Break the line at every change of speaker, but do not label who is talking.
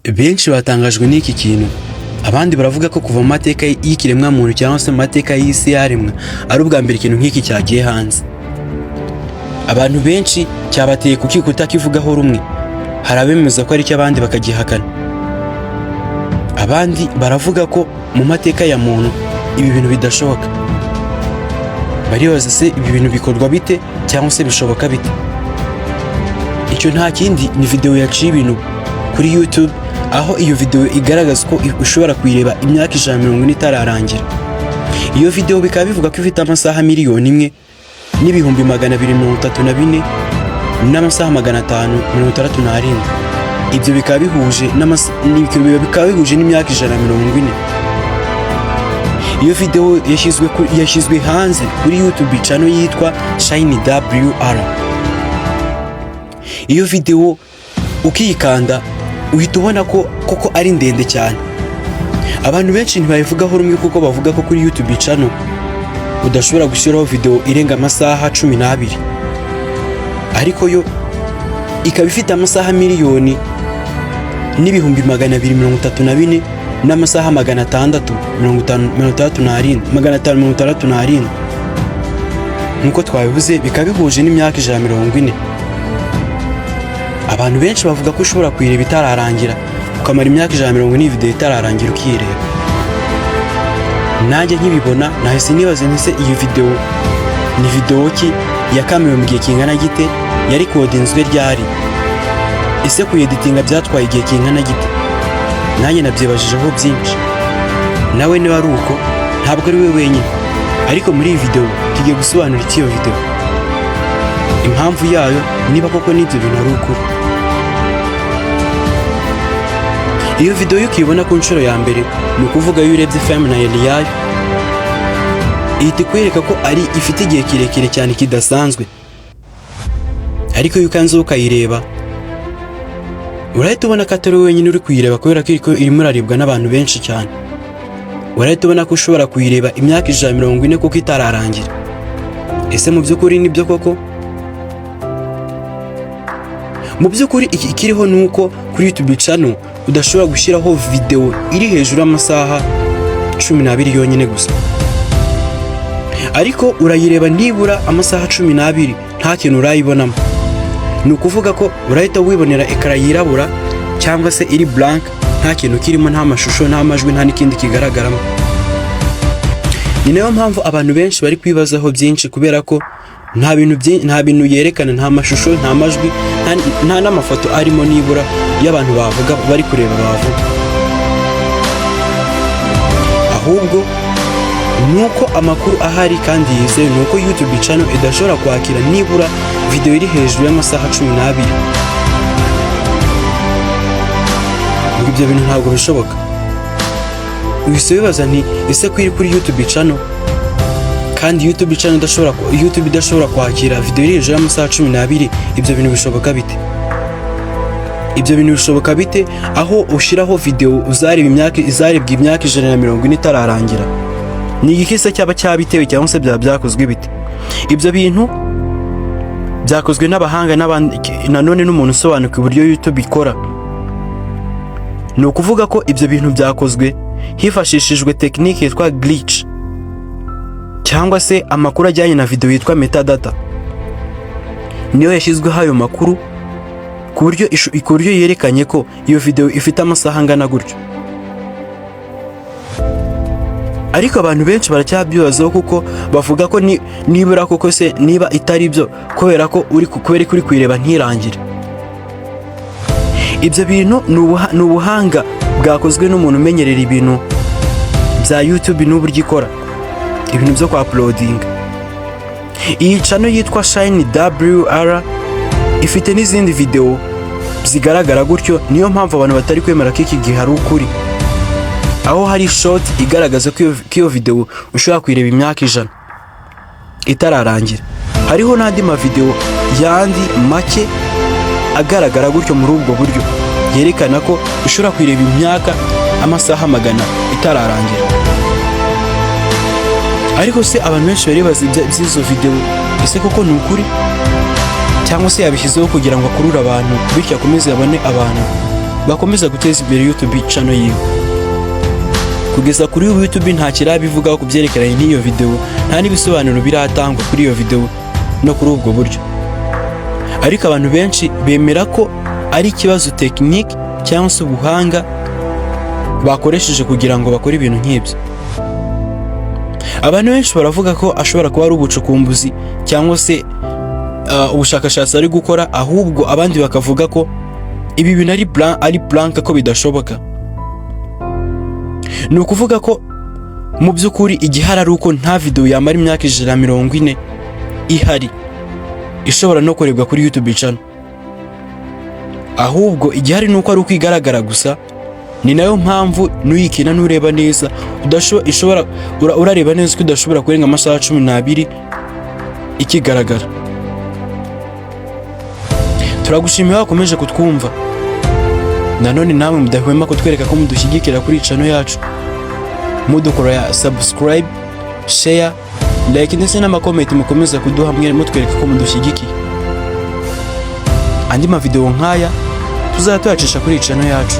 Benshi batangajwe n'iki kintu, abandi baravuga ko kuva mu mateka y'ikiremwa muntu cyangwa se mu mateka y'isi yaremwa ari ubwa mbere ikintu nk'iki cyagiye hanze. Abantu benshi cyabateye kutakivugaho rumwe, hari abemeza ko ari cyo abandi bakagihakana. Abandi baravuga ko mu mateka ya muntu ibi bintu bidashoboka. Baribaza se ibi bintu bikorwa bite cyangwa se bishoboka bite? Icyo nta kindi ni video yaciye ibintu kuri YouTube, aho iyo video igaragaza ko ushobora kuyireba imyaka 140 itararangira. Iyo video bikaba bivuga ko ifite amasaha 1,000,000 n'ibihumbi 234 n'amasaha 567. Ibyo bikaba bihuje n'imyaka 140. Iyo video yashyizwe hanze kuri YouTube channel yitwa WR. Iyo video ukiyikanda uhita ubona ko koko ari ndende cyane. Abantu benshi ntibayivugaho rumwe kuko bavuga ko kuri YouTube channel udashobora gushyiraho video irenga amasaha 12, ariko yo ikaba ifite amasaha 1,000,000 n'ibihumbi 234 n'amasaha 567 nkuko twabivuze, bikaba bihuje n'imyaka 140. Abantu benshi bavuga ko ushobora kuyireba itararangira, ukamara imyaka 140 video itararangira ukiyireba. Nanjye nkibibona nahise nibaza nise iyi video ni video ki yakamiwe mu gihe kingana gite, yari kodinzwe ryari, ese kuyeditinga byatwaye igihe kingana gite? Nanjye nabyibajijeho byinshi. Nawe niba ari uko, ntabwo ari we wenyine, ariko muri iyi video tugiye gusobanura iyo video, impamvu yayo, niba koko n'ibyo bintu ari ukuri. Iyo video ukibona ku nshuro ya mbere, ni ukuvuga iyo urebye thumbnail yayo ihita ikwereka ko ari ifite igihe kirekire cyane kidasanzwe, ariko iyo ukanze ukayireba urahita ubona ko atari wenyine uri kuyireba, kubera ko irimo irarebwa n'abantu benshi cyane. Urahita ubona ko ushobora kuyireba imyaka 140 kuko itararangira. Ese mu by'ukuri nibyo koko? Mu by'ukuri ikiriho nuko kuri YouTube channel udashobora gushyiraho video iri hejuru y'amasaha 12 yonyine gusa, ariko urayireba nibura amasaha 12 nta kintu urayibonamo. Ni ukuvuga ko urahita wibonera ekara yirabura cyangwa se iri blank, nta kintu kirimo, nta mashusho, nta majwi, nta n'ikindi kigaragaramo. Ni nayo mpamvu abantu benshi bari kwibazaho byinshi, kubera ko nta bintu yerekana, nta mashusho, nta majwi, nta n'amafoto arimo nibura y'abantu bavuga bari kureba bavuga. Ahubwo nuko amakuru ahari kandi yizewe, nuko YouTube channel idashobora kwakira nibura video iri hejuru y'amasaha 12. Ibyo bintu ntabwo bishoboka. Uhise wibaza nti ese kwiri kuri YouTube channel kandi YouTube idashobora kwakira video iri hejuru y'amasaha 12, ibyo bintu bishoboka bite? Ibyo bintu bishoboka bite aho ushiraho video izarebwa imyaka 140 itararangira? Ni igikese cyaba cyabitewe cyangwa se byakozwe bite? Ibyo bintu byakozwe n'abahanga nanone n'umuntu usobanukiwe uburyo YouTube ikora. Ni ukuvuga ko ibyo bintu byakozwe hifashishijwe tekinike yitwa glitch, cyangwa se amakuru ajyanye na video yitwa metadata. Niyo yashyizweho ayo makuru ku buryo yerekanye ko iyo video ifite amasaha angana gutyo. Ariko abantu benshi baracyabyibazaho kuko bavuga ko nibura koko se niba itari byo, kubera ko uri kuyireba ntirangire. Ibyo bintu ni ubuhanga bwakozwe n'umuntu umenyerera ibintu bya YouTube n'uburyo ikora ibintu byo kwa uploading. Iyi channel yitwa WR ifite n'izindi video zigaragara gutyo, niyo mpamvu abantu batari kwemera ko iki gihe ari ukuri. Aho hari short igaragaza ko iyo video ushobora kuyireba imyaka 100 itararangira. Hariho n'andi video yandi make agaragara gutyo muri ubwo buryo, yerekana ko ushobora kuyireba imyaka amasaha 100 itararangira. Ariko se abantu benshi baribaza izo video, ese koko ni ukuri cyangwa se yabishyizeho kugira ngo akurure abantu bityo akomeze abone abantu? bakomeza guteza imbere YouTube channel yiwe. Kugeza kuri ubu YouTube nta kirabivugaho kubyerekeranye n'iyo video, nta n'ibisobanuro biratangwa kuri iyo video no kuri ubwo buryo. Ariko abantu benshi bemera ko ari ikibazo technique cyangwa se ubuhanga bakoresheje kugira ngo bakore ibintu nk'ibyo. Abantu benshi baravuga ko ashobora kuba ari ubucukumbuzi cyangwa se ubushakashatsi ari gukora, ahubwo abandi bakavuga ko ibi bintu ari blank, ko bidashoboka. Ni ukuvuga ko mu by'ukuri igihari ari uko nta video yamara imyaka 140 ihari ishobora no kurebwa kuri YouTube channel, ahubwo igihari nuko ari ukwigaragara gusa. Ni nayo mpamvu nuyikina nureba neza urareba neza ko udashobora kurenga amasaha 12 ikigaragara. Turagushimiye wakomeje kutwumva, nanone namwe mudahwema kutwereka ko mudushyigikira kuri channel yacu, mudukora ya subscribe, share, like ndetse n'amakomenti mukomeza kuduha mwere mutwereka ko mudushyigikiye. Andi ma video nkaya tuzatuyacisha kuri channel yacu.